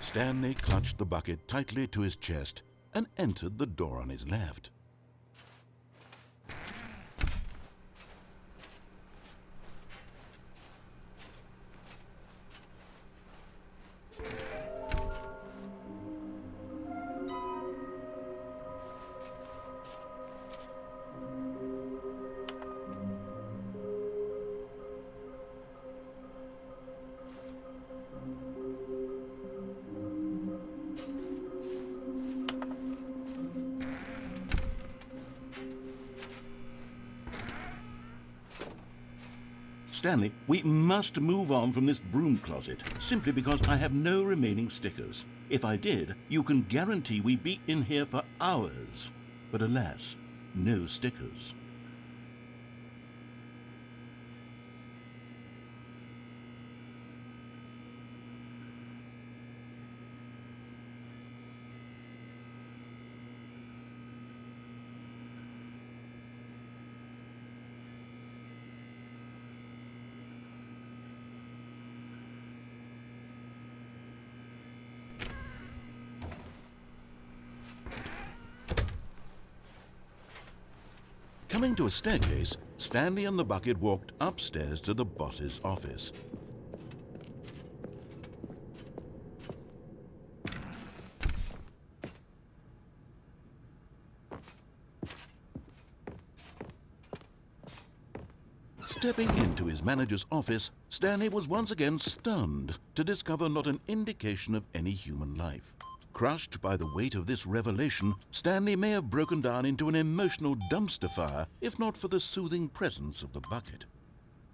Stanley clutched the bucket tightly to his chest and entered the door on his left. Stanley, we must move on from this broom closet, simply because I have no remaining stickers. If I did, you can guarantee we'd be in here for hours. But alas, no stickers. Coming to a staircase, Stanley and the bucket walked upstairs to the boss's office. Stepping into his manager's office, Stanley was once again stunned to discover not an indication of any human life. Crushed by the weight of this revelation, Stanley may have broken down into an emotional dumpster fire if not for the soothing presence of the bucket.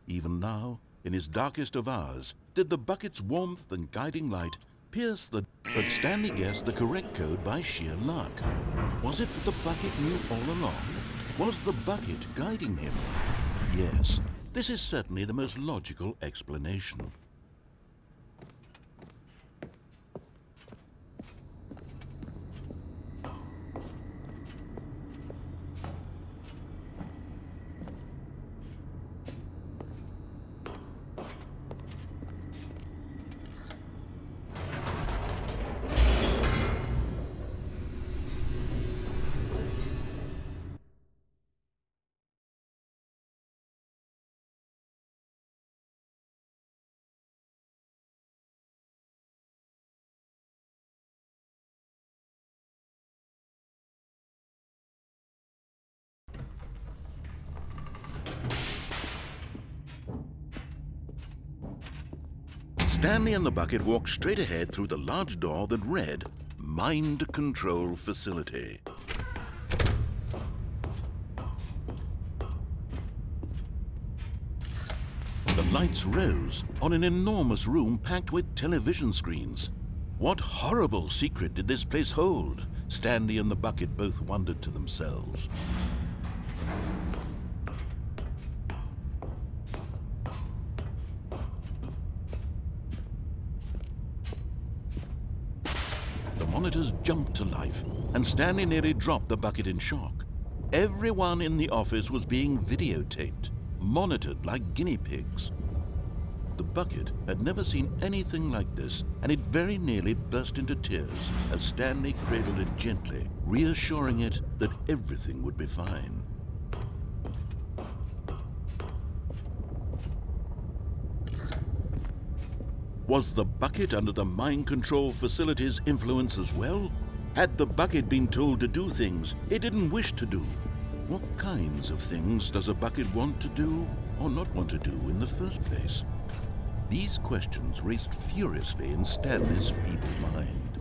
Even now, in his darkest of hours, did the bucket's warmth and guiding light pierce the... But Stanley guessed the correct code by sheer luck. Was it that the bucket knew all along? Was the bucket guiding him? Yes, this is certainly the most logical explanation. Stanley and the bucket walked straight ahead through the large door that read, Mind Control Facility. The lights rose on an enormous room packed with television screens. What horrible secret did this place hold? Stanley and the bucket both wondered to themselves. The monitors jumped to life, and Stanley nearly dropped the bucket in shock. Everyone in the office was being videotaped, monitored like guinea pigs. The bucket had never seen anything like this, and it very nearly burst into tears as Stanley cradled it gently, reassuring it that everything would be fine. Was the bucket under the mind control facility's influence as well? Had the bucket been told to do things it didn't wish to do? What kinds of things does a bucket want to do or not want to do in the first place? These questions raced furiously in Stanley's feeble mind.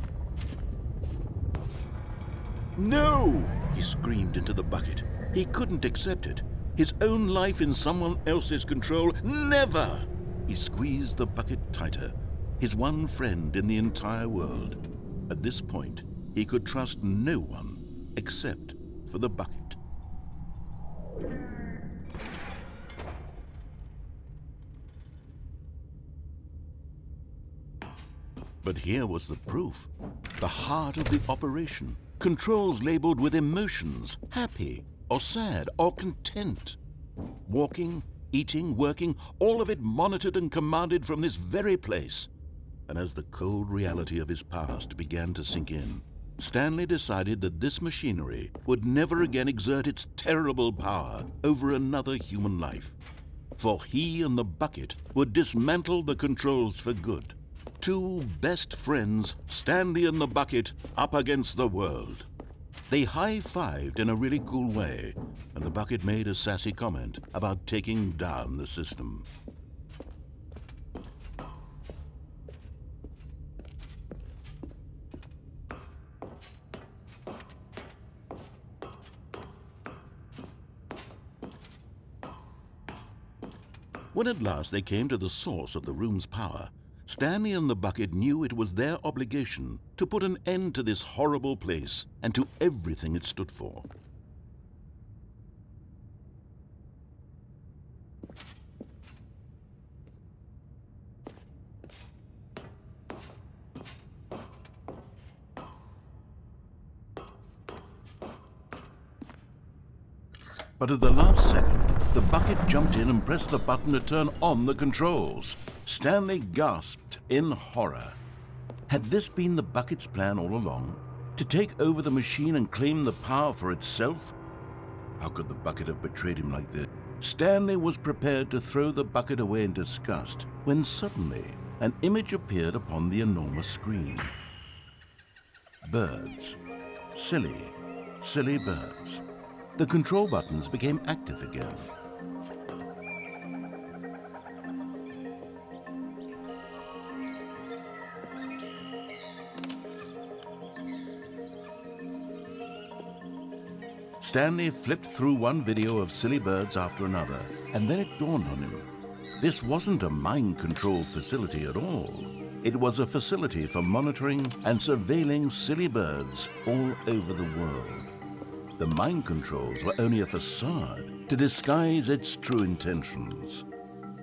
No! He screamed into the bucket. He couldn't accept it. His own life in someone else's control, never! He squeezed the bucket tighter, his one friend in the entire world. At this point, he could trust no one except for the bucket. But here was the proof. The heart of the operation. Controls labeled with emotions, happy or sad or content. Walking, eating, working, all of it monitored and commanded from this very place. And as the cold reality of his past began to sink in, Stanley decided that this machinery would never again exert its terrible power over another human life. For he and the bucket would dismantle the controls for good. Two best friends, Stanley and the bucket, up against the world. They high-fived in a really cool way, and the bucket made a sassy comment about taking down the system. When at last they came to the source of the room's power, Stanley and the bucket knew it was their obligation to put an end to this horrible place and to everything it stood for. But at the last second, the bucket jumped in and pressed the button to turn on the controls. Stanley gasped in horror. Had this been the bucket's plan all along? To take over the machine and claim the power for itself? How could the bucket have betrayed him like this? Stanley was prepared to throw the bucket away in disgust when suddenly an image appeared upon the enormous screen. Birds. Silly, silly birds. The control buttons became active again. Stanley flipped through one video of silly birds after another, and then it dawned on him. This wasn't a mind control facility at all. It was a facility for monitoring and surveilling silly birds all over the world. The mind controls were only a facade to disguise its true intentions.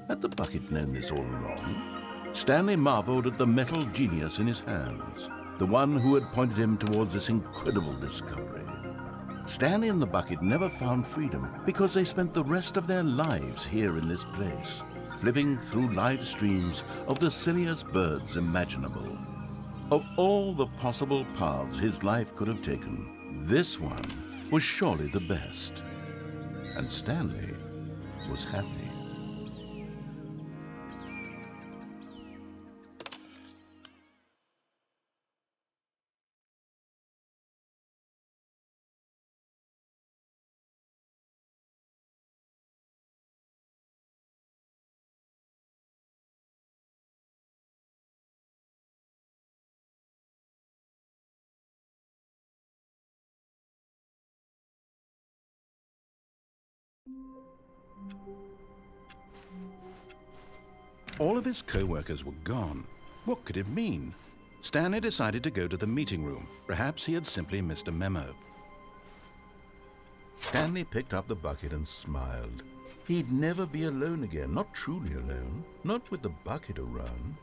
Had the bucket known this all along? Stanley marveled at the metal genius in his hands, the one who had pointed him towards this incredible discovery. Stanley and the bucket never found freedom because they spent the rest of their lives here in this place, flipping through live streams of the silliest birds imaginable. Of all the possible paths his life could have taken, this one was surely the best. And Stanley was happy. All of his co-workers were gone. What could it mean? Stanley decided to go to the meeting room. Perhaps he had simply missed a memo. Stanley picked up the bucket and smiled. He'd never be alone again, not truly alone, not with the bucket around.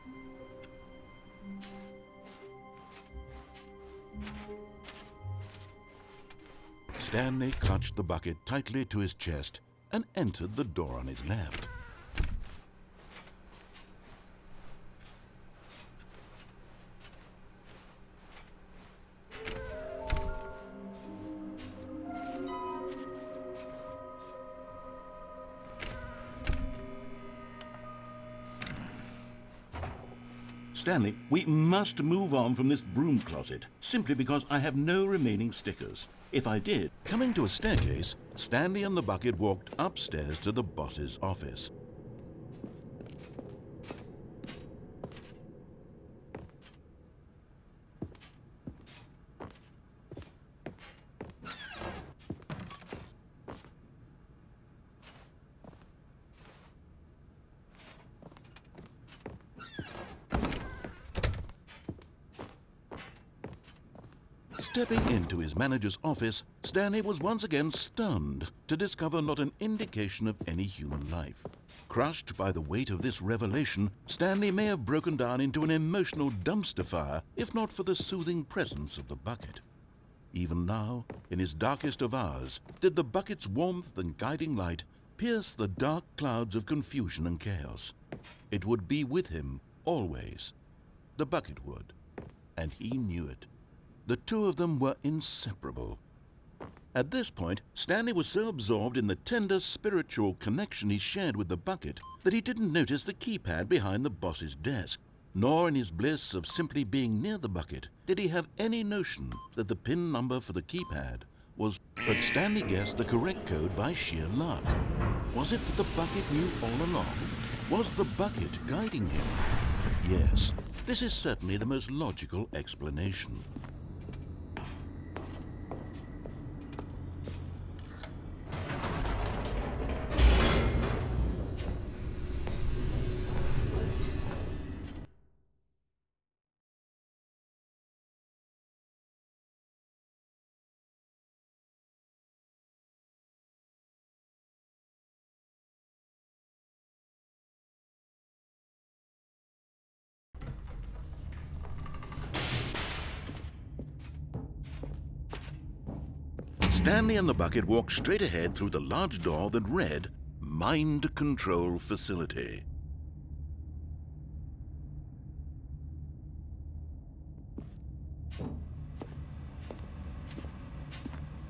Stanley clutched the bucket tightly to his chest and entered the door on his left. Stanley, we must move on from this broom closet, simply because I have no remaining stickers. If I did, coming to a staircase, Stanley and the bucket walked upstairs to the boss's office. Stepping into his manager's office, Stanley was once again stunned to discover not an indication of any human life. Crushed by the weight of this revelation, Stanley may have broken down into an emotional dumpster fire if not for the soothing presence of the bucket. Even now, in his darkest of hours, did the bucket's warmth and guiding light pierce the dark clouds of confusion and chaos. It would be with him always. The bucket would, and he knew it. The two of them were inseparable. At this point, Stanley was so absorbed in the tender spiritual connection he shared with the bucket that he didn't notice the keypad behind the boss's desk. Nor in his bliss of simply being near the bucket did he have any notion that the PIN number for the keypad was... But Stanley guessed the correct code by sheer luck. Was it that the bucket knew all along? Was the bucket guiding him? Yes, this is certainly the most logical explanation. Stanley and the bucket walked straight ahead through the large door that read, Mind Control Facility.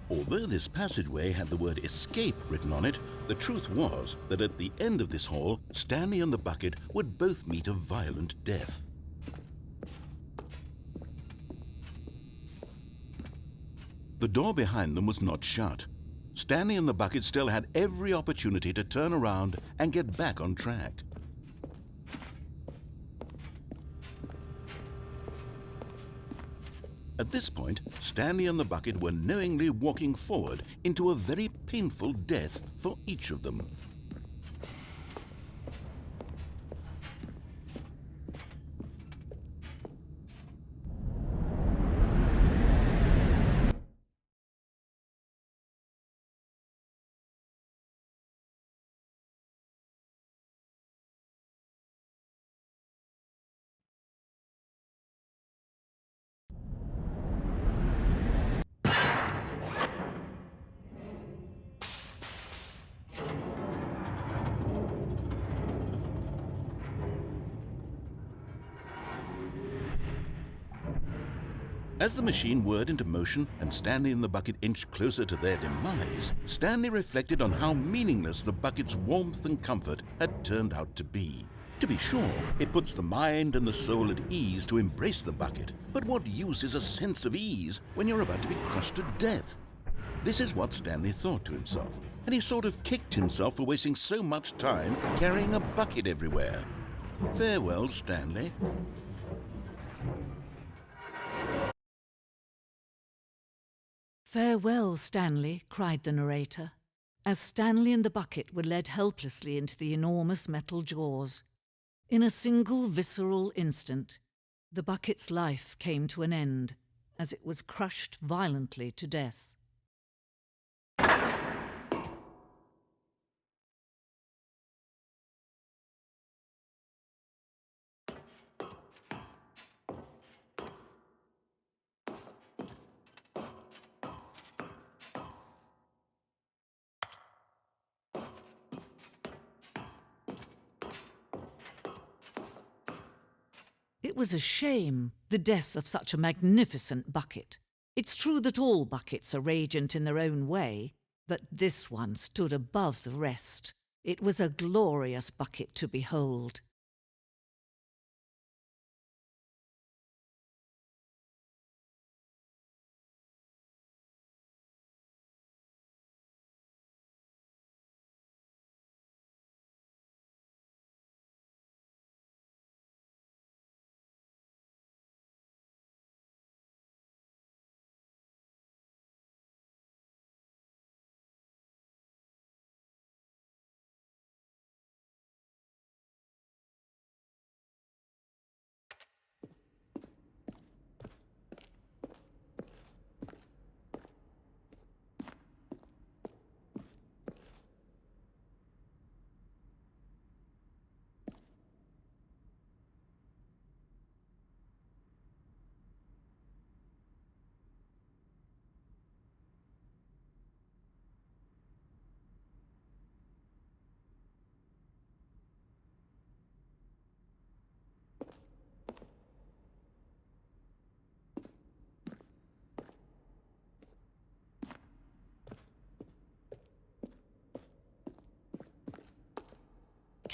Although this passageway had the word escape written on it, the truth was that at the end of this hall, Stanley and the bucket would both meet a violent death. The door behind them was not shut. Stanley and the bucket still had every opportunity to turn around and get back on track. At this point, Stanley and the bucket were knowingly walking forward into a very painful death for each of them. As the machine whirred into motion and Stanley and the bucket inched closer to their demise, Stanley reflected on how meaningless the bucket's warmth and comfort had turned out to be. To be sure, it puts the mind and the soul at ease to embrace the bucket, but what use is a sense of ease when you're about to be crushed to death? This is what Stanley thought to himself, and he sort of kicked himself for wasting so much time carrying a bucket everywhere. Farewell, Stanley. "Farewell, Stanley," cried the narrator, as Stanley and the bucket were led helplessly into the enormous metal jaws. In a single visceral instant, the bucket's life came to an end, as it was crushed violently to death. It was a shame, the death of such a magnificent bucket. It's true that all buckets are radiant in their own way, but this one stood above the rest. It was a glorious bucket to behold.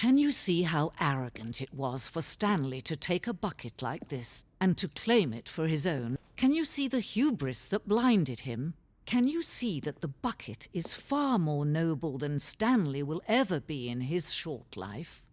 Can you see how arrogant it was for Stanley to take a bucket like this and to claim it for his own? Can you see the hubris that blinded him? Can you see that the bucket is far more noble than Stanley will ever be in his short life?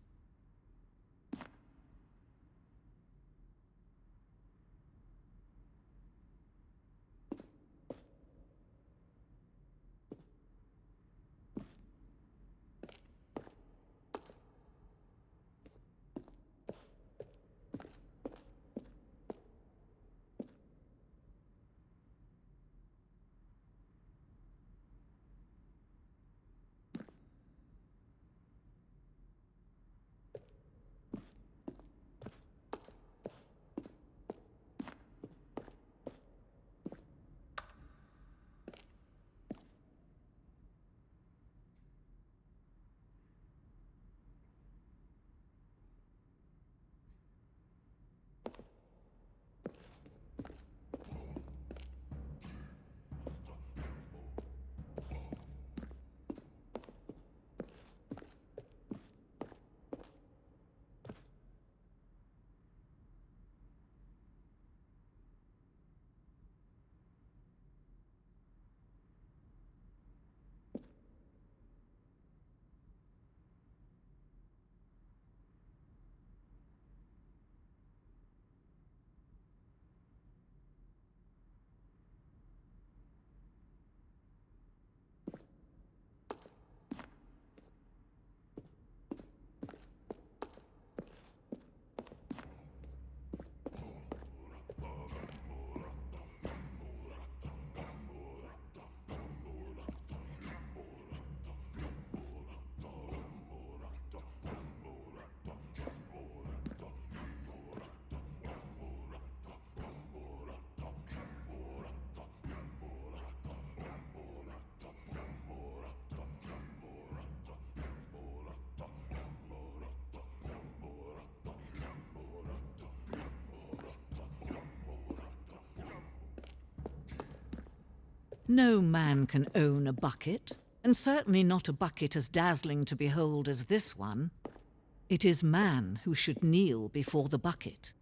No man can own a bucket, and certainly not a bucket as dazzling to behold as this one. It is man who should kneel before the bucket.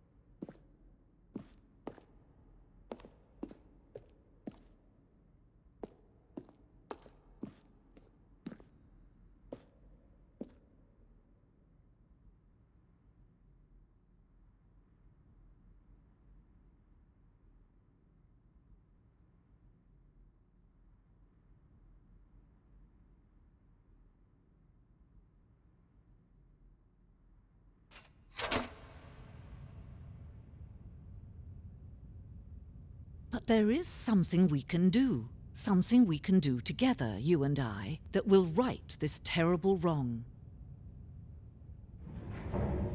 But there is something we can do. Something we can do together, you and I, that will right this terrible wrong.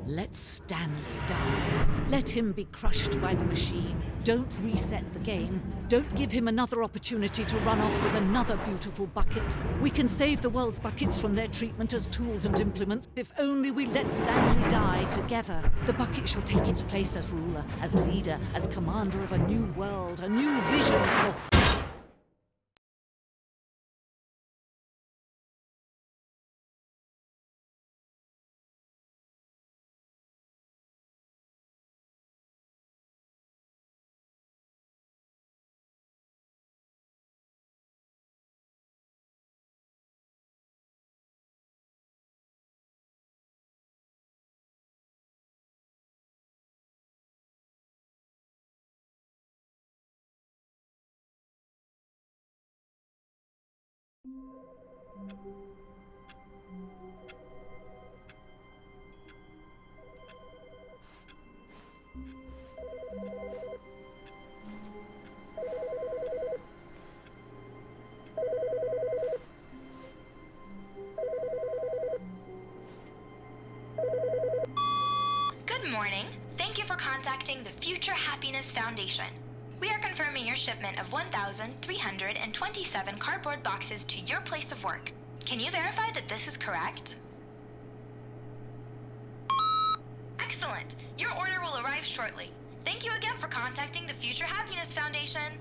Let Stanley die. Let him be crushed by the machine. Don't reset the game. Don't give him another opportunity to run off with another beautiful bucket. We can save the world's buckets from their treatment as tools and implements if only we let Stanley die together. The bucket shall take its place as ruler, as leader, as commander of a new world, a new vision for... Good morning. Thank you for contacting the Future Happiness Foundation. We are confirming your shipment of 1,327 cardboard boxes to your place of work. Can you verify that this is correct? Excellent. Your order will arrive shortly. Thank you again for contacting the Future Happiness Foundation.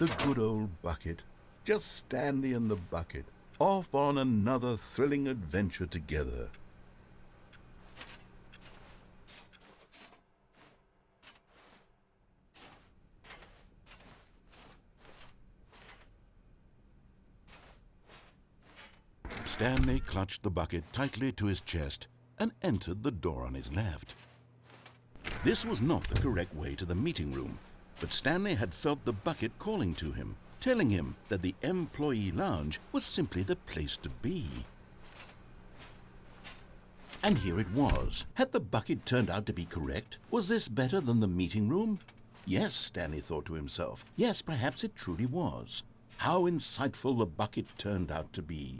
The good old bucket. Just Stanley and the bucket, off on another thrilling adventure together. Stanley clutched the bucket tightly to his chest and entered the door on his left. This was not the correct way to the meeting room, but Stanley had felt the bucket calling to him, telling him that the employee lounge was simply the place to be. And here it was. Had the bucket turned out to be correct? Was this better than the meeting room? Yes, Stanley thought to himself. Yes, perhaps it truly was. How insightful the bucket turned out to be.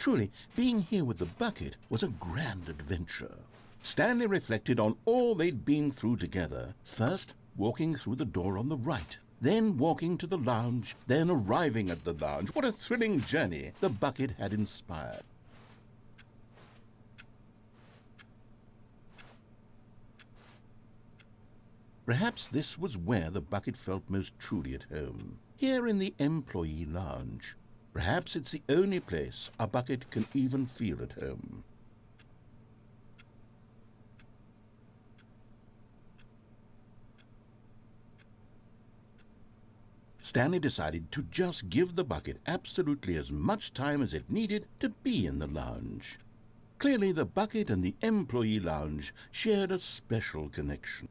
Truly, being here with the bucket was a grand adventure. Stanley reflected on all they'd been through together. First, walking through the door on the right, then walking to the lounge, then arriving at the lounge. What a thrilling journey the bucket had inspired. Perhaps this was where the bucket felt most truly at home, here in the employee lounge. Perhaps it's the only place a bucket can even feel at home. Stanley decided to just give the bucket absolutely as much time as it needed to be in the lounge. Clearly, the bucket and the employee lounge shared a special connection.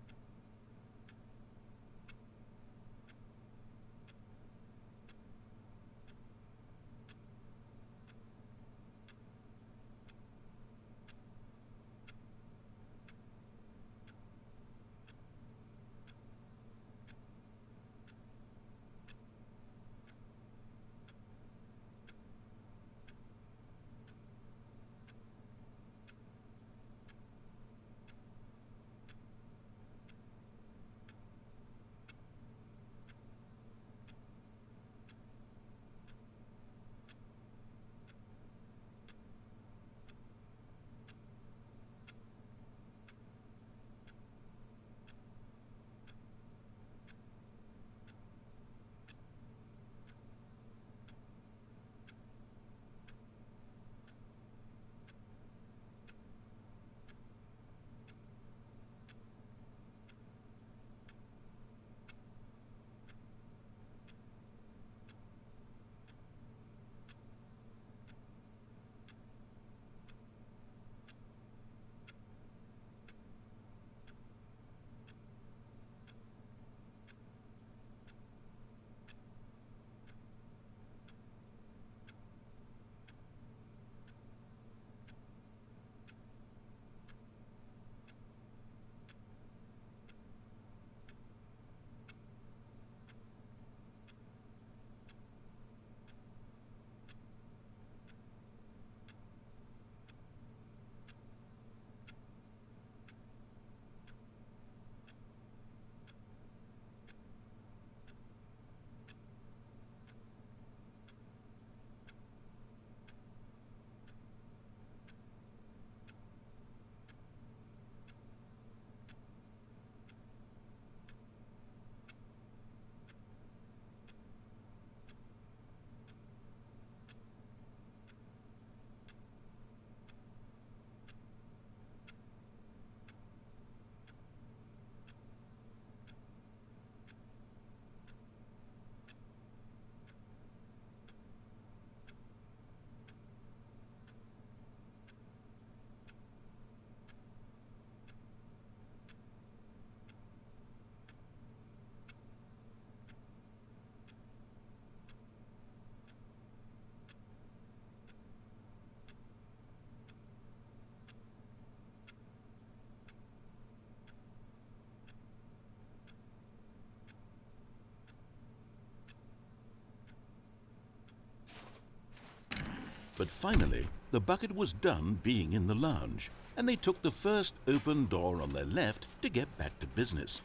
But finally, the bucket was done being in the lounge, and they took the first open door on their left to get back to business.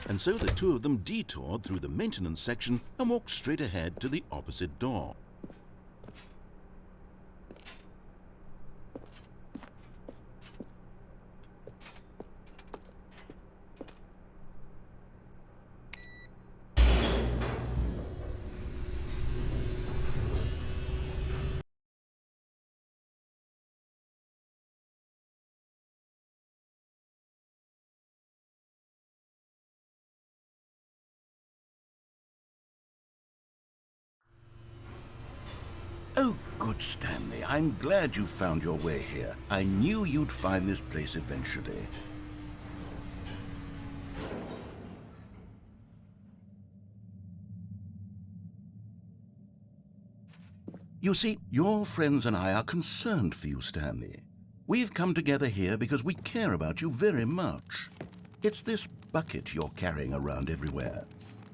and so the two of them detoured through the maintenance section and walked straight ahead to the opposite door. Oh, good, Stanley. I'm glad you found your way here. I knew you'd find this place eventually. You see, your friends and I are concerned for you, Stanley. We've come together here because we care about you very much. It's this bucket you're carrying around everywhere.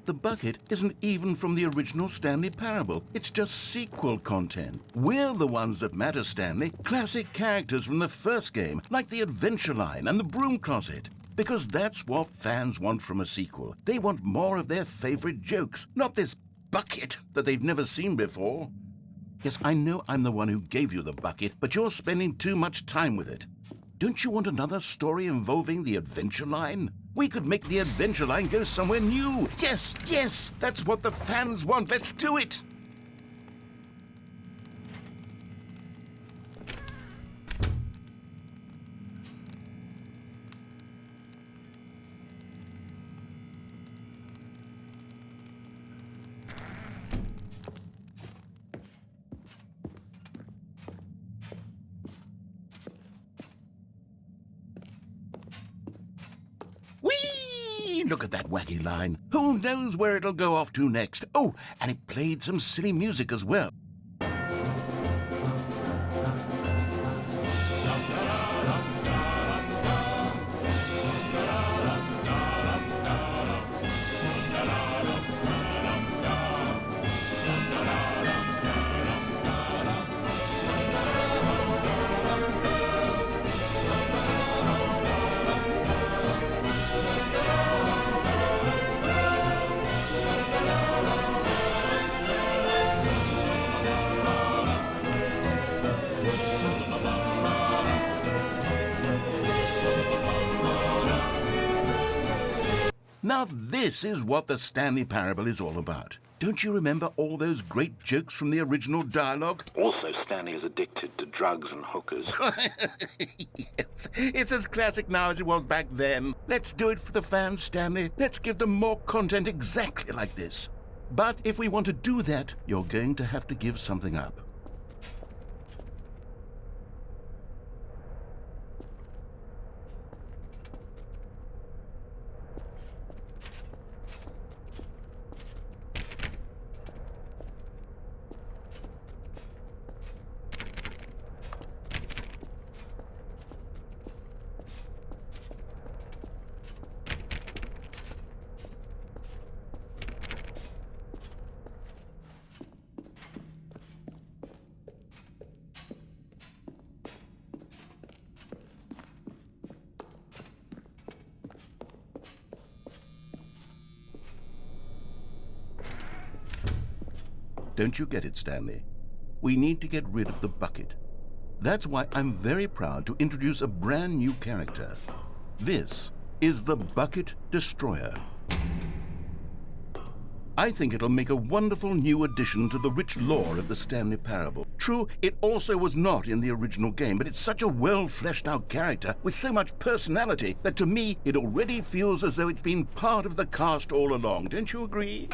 The bucket isn't even from the original Stanley Parable. It's just sequel content. We're the ones that matter, Stanley. Classic characters from the first game, like the Adventure Line and the Broom Closet. Because that's what fans want from a sequel. They want more of their favorite jokes, not this bucket that they've never seen before. Yes, I know I'm the one who gave you the bucket, but you're spending too much time with it. Don't you want another story involving the Adventure Line? We could make the Adventure Line go somewhere new. Yes, yes, that's what the fans want. Let's do it. Look at that wacky line. Who knows where it'll go off to next? Oh, and it played some silly music as well. Now this is what the Stanley Parable is all about. Don't you remember all those great jokes from the original dialogue? Also, Stanley is addicted to drugs and hookers. Yes, it's as classic now as it was back then. Let's do it for the fans, Stanley. Let's give them more content exactly like this. But if we want to do that, you're going to have to give something up. Don't you get it, Stanley? We need to get rid of the bucket. That's why I'm very proud to introduce a brand new character. This is the Bucket Destroyer. I think it'll make a wonderful new addition to the rich lore of the Stanley Parable. True, it also was not in the original game, but it's such a well-fleshed-out character with so much personality that to me it already feels as though it's been part of the cast all along. Don't you agree?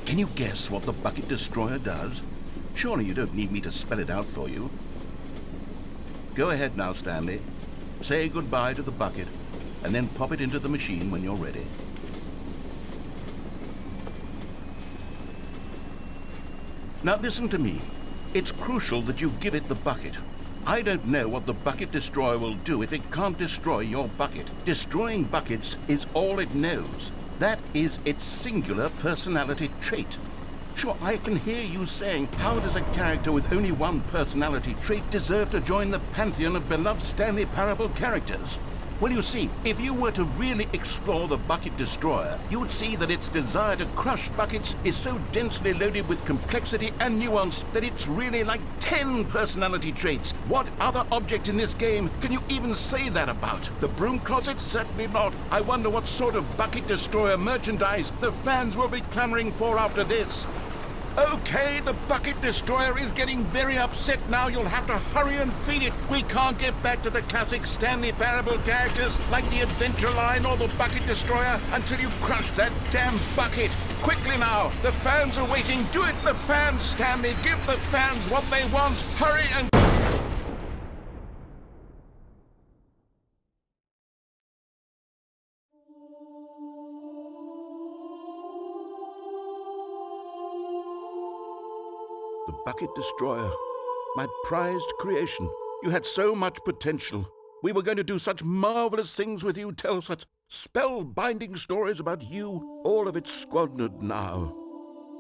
Can you guess what the Bucket Destroyer does? Surely you don't need me to spell it out for you. Go ahead now, Stanley. Say goodbye to the bucket, and then pop it into the machine when you're ready. Now listen to me. It's crucial that you give it the bucket. I don't know what the Bucket Destroyer will do if it can't destroy your bucket. Destroying buckets is all it knows. That is its singular personality trait. Sure, I can hear you saying, how does a character with only one personality trait deserve to join the pantheon of beloved Stanley Parable characters? Well, you see, if you were to really explore the bucket destroyer, you would see that its desire to crush buckets is so densely loaded with complexity and nuance that it's really like 10 personality traits. What other object in this game can you even say that about? The broom closet? Certainly not. I wonder what sort of bucket destroyer merchandise the fans will be clamoring for after this. Okay, the bucket destroyer is getting very upset now. You'll have to hurry and feed it. We can't get back to the classic Stanley Parable characters like the Adventure Line or the bucket destroyer until you crush that damn bucket. Quickly now, the fans are waiting. Do it, the fans, Stanley. Give the fans what they want. Hurry and... The bucket destroyer. My prized creation. You had so much potential. We were going to do such marvelous things with you, tell such spellbinding stories about you. All of it squandered now.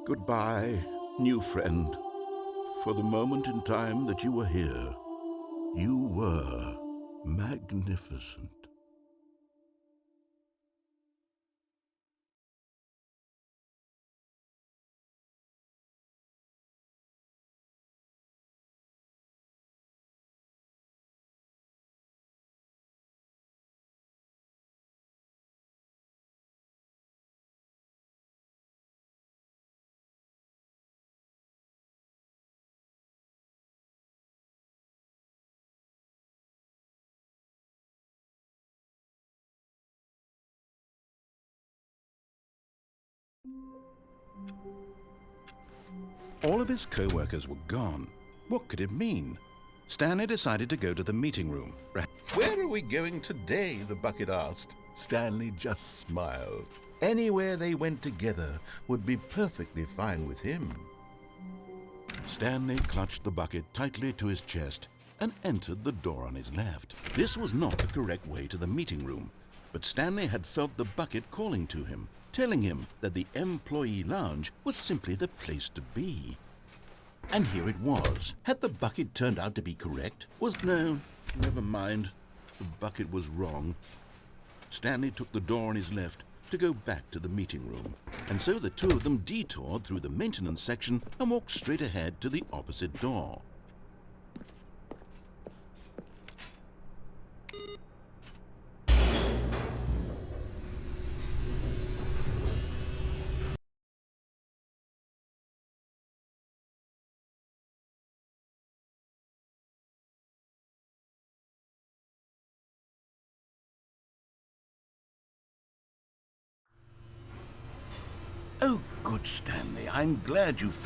Goodbye, new friend. For the moment in time that you were here, you were magnificent. All of his co-workers were gone. What could it mean? Stanley decided to go to the meeting room. Where are we going today? The bucket asked. Stanley just smiled. Anywhere they went together would be perfectly fine with him. Stanley clutched the bucket tightly to his chest and entered the door on his left. This was not the correct way to the meeting room, but Stanley had felt the bucket calling to him, telling him that the employee lounge was simply the place to be. And here it was. Had the bucket turned out to be correct? No, never mind. The bucket was wrong. Stanley took the door on his left to go back to the meeting room, and so the two of them detoured through the maintenance section and walked straight ahead to the opposite door. Oh, good Stanley, I'm glad you found